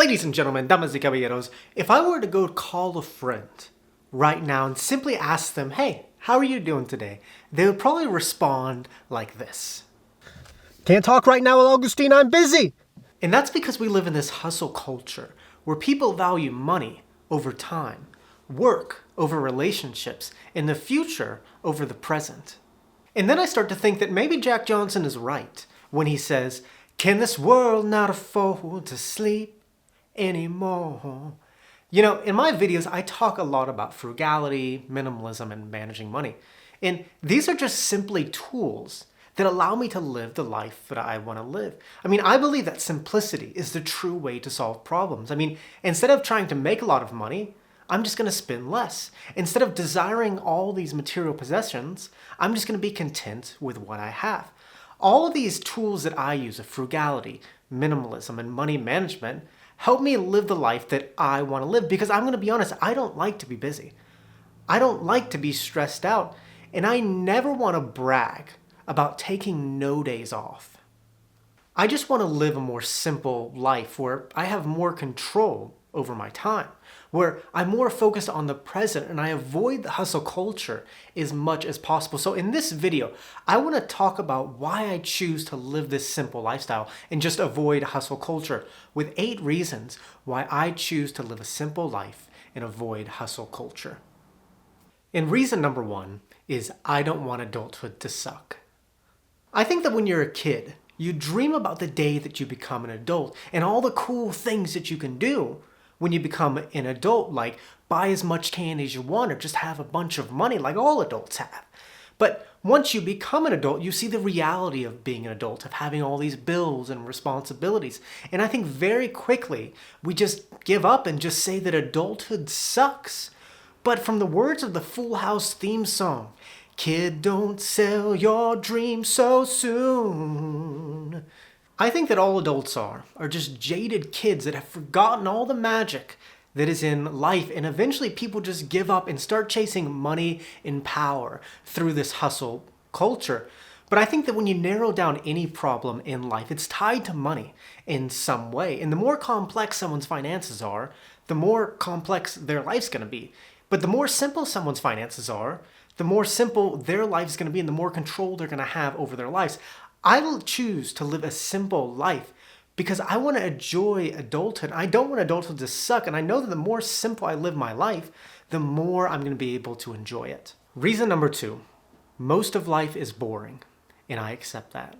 Ladies and gentlemen, damas y caballeros, if I were to go call a friend right now and simply ask them, hey, how are you doing today? They would probably respond like this. Can't talk right now, Augustine, I'm busy. And that's because we live in this hustle culture where people value money over time, work over relationships, and the future over the present. And then I start to think that maybe Jack Johnson is right when he says, can this world not afford to sleep anymore? You know, in my videos, I talk a lot about frugality, minimalism, and managing money. And these are just simply tools that allow me to live the life that I want to live. I mean, I believe that simplicity is the true way to solve problems. I mean, instead of trying to make a lot of money, I'm just going to spend less. Instead of desiring all these material possessions, I'm just going to be content with what I have. All of these tools that I use of frugality, minimalism, and money management help me live the life that I want to live, because I'm going to be honest, I don't like to be busy. I don't like to be stressed out, and I never want to brag about taking no days off. I just want to live a more simple life where I have more control over my time, where I'm more focused on the present and I avoid the hustle culture as much as possible. So in this video, I want to talk about why I choose to live this simple lifestyle and just avoid hustle culture, with 8 reasons why I choose to live a simple life and avoid hustle culture. And reason number 1 is I don't want adulthood to suck. I think that when you're a kid, you dream about the day that you become an adult and all the cool things that you can do when you become an adult, like buy as much candy as you want or just have a bunch of money like all adults have. But once you become an adult, you see the reality of being an adult, of having all these bills and responsibilities. And I think very quickly we just give up and just say that adulthood sucks. But from the words of the Full House theme song, kid, don't sell your dreams so soon, I think that all adults are just jaded kids that have forgotten all the magic that is in life, and eventually people just give up and start chasing money and power through this hustle culture. But I think that when you narrow down any problem in life, it's tied to money in some way. And the more complex someone's finances are, the more complex their life's going to be. But the more simple someone's finances are, the more simple their life's going to be and the more control they're going to have over their lives. I will choose to live a simple life because I want to enjoy adulthood. I don't want adulthood to suck, and I know that the more simple I live my life, the more I'm going to be able to enjoy it. Reason number 2, most of life is boring, and I accept that.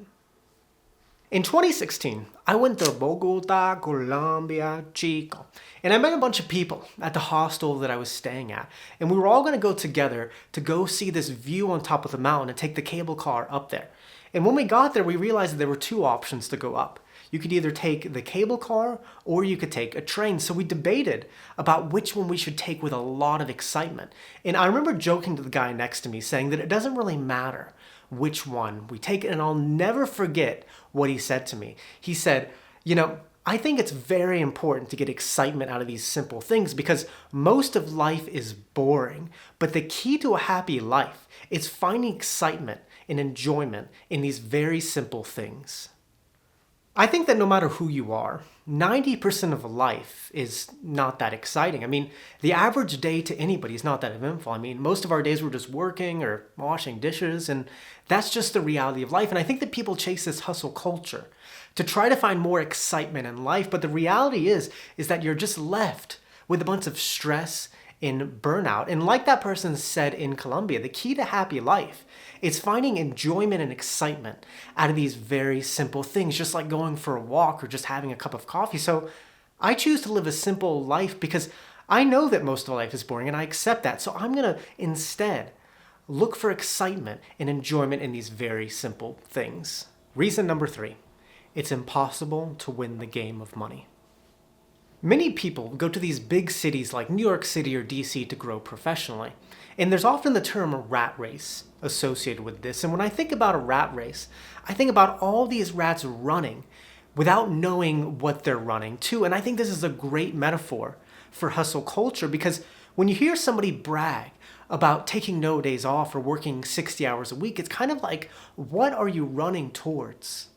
In 2016, I went to Bogota, Colombia, Chico, and I met a bunch of people at the hostel that I was staying at, and we were all going to go together to go see this view on top of the mountain and take the cable car up there. And when we got there, we realized that there were 2 options to go up. You could either take the cable car or you could take a train. So we debated about which one we should take with a lot of excitement. And I remember joking to the guy next to me saying that it doesn't really matter which one we take. And I'll never forget what he said to me. He said, you know, I think it's very important to get excitement out of these simple things because most of life is boring. But the key to a happy life is finding excitement and enjoyment in these very simple things. I think that no matter who you are, 90% of life is not that exciting. I mean, the average day to anybody is not that eventful. I mean, most of our days we're just working or washing dishes, and that's just the reality of life. And I think that people chase this hustle culture to try to find more excitement in life, but the reality is that you're just left with a bunch of stress and burnout. And like that person said in Colombia, the key to happy life is finding enjoyment and excitement out of these very simple things, just like going for a walk or just having a cup of coffee. So I choose to live a simple life because I know that most of life is boring and I accept that. So I'm going to instead look for excitement and enjoyment in these very simple things. Reason number 3, it's impossible to win the game of money. Many people go to these big cities like New York City or DC to grow professionally. And there's often the term rat race associated with this. And when I think about a rat race, I think about all these rats running without knowing what they're running to. And I think this is a great metaphor for hustle culture because when you hear somebody brag about taking no days off or working 60 hours a week, it's kind of like, what are you running towards?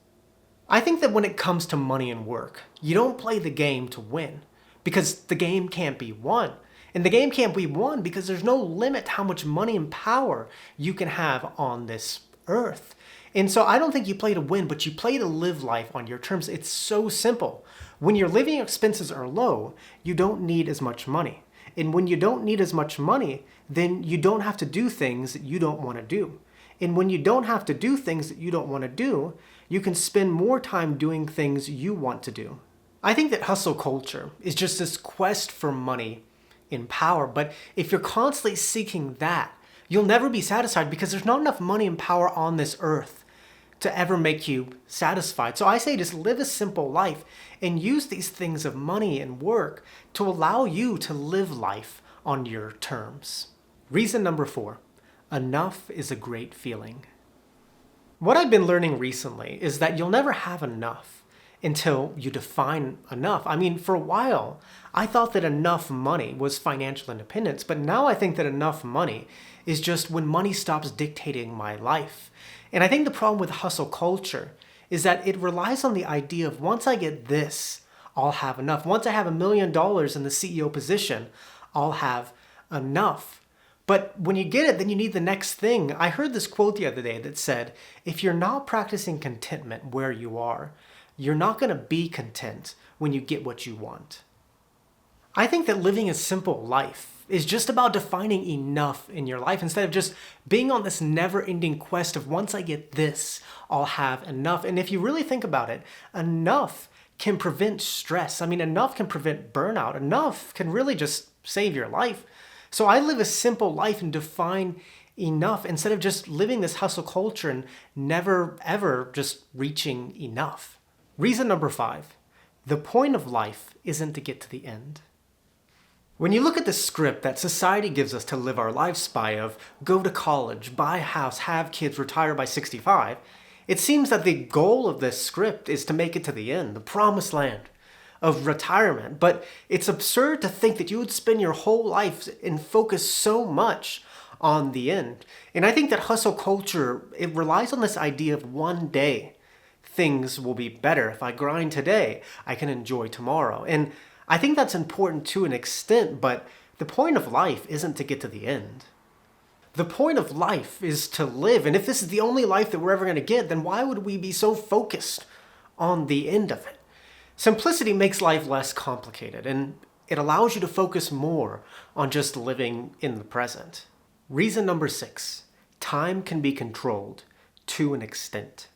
I think that when it comes to money and work, you don't play the game to win, because the game can't be won. And the game can't be won because there's no limit to how much money and power you can have on this earth. And so I don't think you play to win, but you play to live life on your terms. It's so simple. When your living expenses are low, you don't need as much money. And when you don't need as much money, then you don't have to do things that you don't want to do. And when you don't have to do things that you don't want to do, you can spend more time doing things you want to do. I think that hustle culture is just this quest for money and power, but if you're constantly seeking that, you'll never be satisfied because there's not enough money and power on this earth to ever make you satisfied. So I say just live a simple life and use these things of money and work to allow you to live life on your terms. Reason number 4, enough is a great feeling. What I've been learning recently is that you'll never have enough until you define enough. I mean, for a while, I thought that enough money was financial independence, but now I think that enough money is just when money stops dictating my life. And I think the problem with hustle culture is that it relies on the idea of once I get this, I'll have enough. Once I have $1 million in the CEO position, I'll have enough. But when you get it, then you need the next thing. I heard this quote the other day that said, if you're not practicing contentment where you are, you're not going to be content when you get what you want. I think that living a simple life is just about defining enough in your life instead of just being on this never-ending quest of once I get this, I'll have enough. And if you really think about it, enough can prevent stress. I mean, enough can prevent burnout. Enough can really just save your life. So I live a simple life and define enough instead of just living this hustle culture and never ever just reaching enough. Reason number 5, the point of life isn't to get to the end. When you look at the script that society gives us to live our lives by of go to college, buy a house, have kids, retire by 65, it seems that the goal of this script is to make it to the end, the promised land of retirement. But it's absurd to think that you would spend your whole life and focus so much on the end. And I think that hustle culture, it relies on this idea of one day things will be better. If I grind today, I can enjoy tomorrow. And I think that's important to an extent, but the point of life isn't to get to the end. The point of life is to live. And if this is the only life that we're ever going to get, then why would we be so focused on the end of it? Simplicity makes life less complicated, and it allows you to focus more on just living in the present. Reason number 6, time can be controlled to an extent.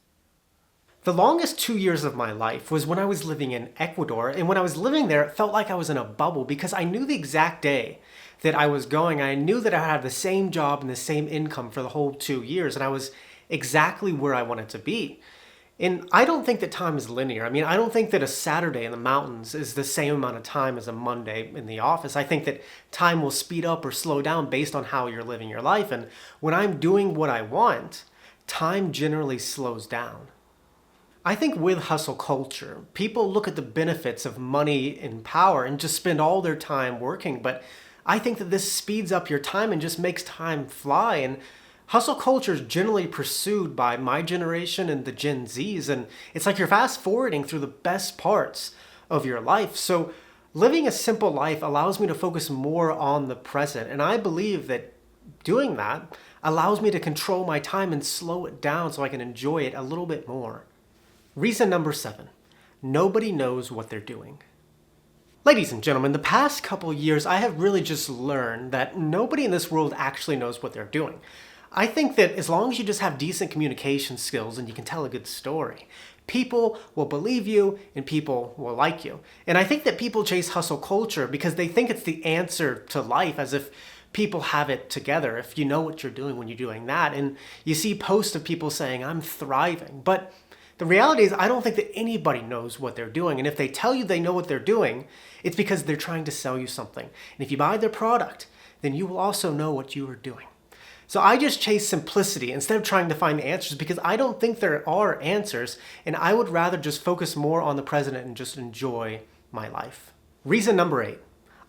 The longest 2 years of my life was when I was living in Ecuador, and when I was living there, it felt like I was in a bubble because I knew the exact day that I was going. I knew that I had the same job and the same income for the whole 2 years, and I was exactly where I wanted to be. And I don't think that time is linear. I mean, I don't think that a Saturday in the mountains is the same amount of time as a Monday in the office. I think that time will speed up or slow down based on how you're living your life. And when I'm doing what I want, time generally slows down. I think with hustle culture, people look at the benefits of money and power and just spend all their time working. But I think that this speeds up your time and just makes time fly. And hustle culture is generally pursued by my generation and the Gen Zs. And it's like you're fast forwarding through the best parts of your life. So living a simple life allows me to focus more on the present. And I believe that doing that allows me to control my time and slow it down so I can enjoy it a little bit more. Reason number 7, nobody knows what they're doing. Ladies and gentlemen, the past couple years, I have really just learned that nobody in this world actually knows what they're doing. I think that as long as you just have decent communication skills and you can tell a good story, people will believe you and people will like you. And I think that people chase hustle culture because they think it's the answer to life, as if people have it together, if you know what you're doing when you're doing that. And you see posts of people saying, I'm thriving. But the reality is, I don't think that anybody knows what they're doing. And if they tell you they know what they're doing, it's because they're trying to sell you something. And if you buy their product, then you will also know what you are doing. So I just chase simplicity instead of trying to find answers because I don't think there are answers. And I would rather just focus more on the present and just enjoy my life. Reason number 8,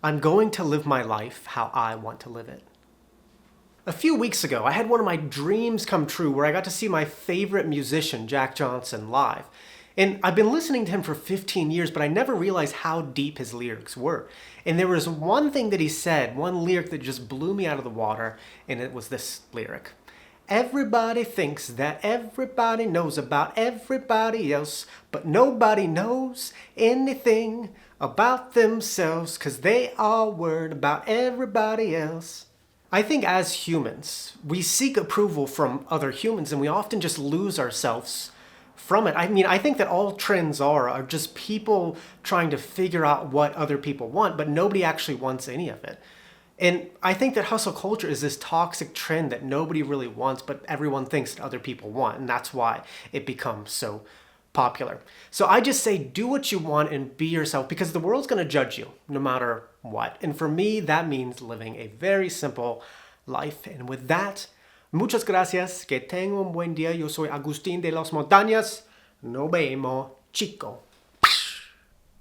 I'm going to live my life how I want to live it. A few weeks ago, I had one of my dreams come true where I got to see my favorite musician, Jack Johnson, live. And I've been listening to him for 15 years, but I never realized how deep his lyrics were. And there was one thing that he said, one lyric that just blew me out of the water, and it was this lyric. Everybody thinks that everybody knows about everybody else, but nobody knows anything about themselves, 'cause they are worried about everybody else. I think as humans, we seek approval from other humans, and we often just lose ourselves from it. I mean, I think that all trends are just people trying to figure out what other people want, but nobody actually wants any of it. And I think that hustle culture is this toxic trend that nobody really wants, but everyone thinks that other people want, and that's why it becomes so popular. So I just say do what you want and be yourself, because the world's going to judge you no matter what. And for me, that means living a very simple life. And with that, muchas gracias. Que tenga un buen día. Yo soy Agustín de las Montañas. Nos vemos, chico.